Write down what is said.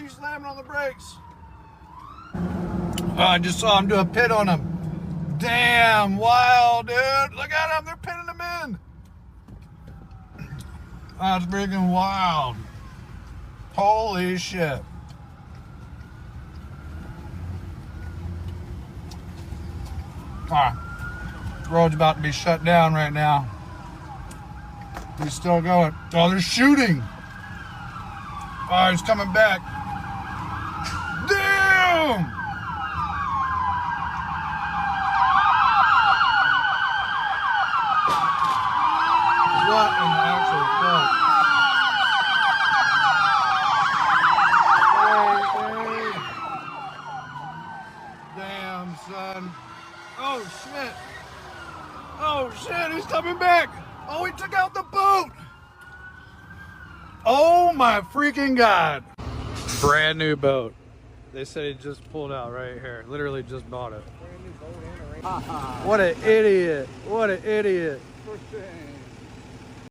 you slamming on the brakes? I just saw him do a pit on him. Damn, wild, dude. Look at him. They're pinning him in. That's freaking wild. Holy shit. Road's about to be shut down right now. He's still going. Oh, they're shooting. Oh, he's coming back. Damn! What in the actual fuck? Hey. Damn, son. Oh, shit. Oh, shit, he's coming back. Oh, he took out the boat. Oh, my freaking God. Brand new boat. They said he just pulled out right here. Literally just bought it. Brand new boat and a rain. What an idiot. What an idiot. First thing.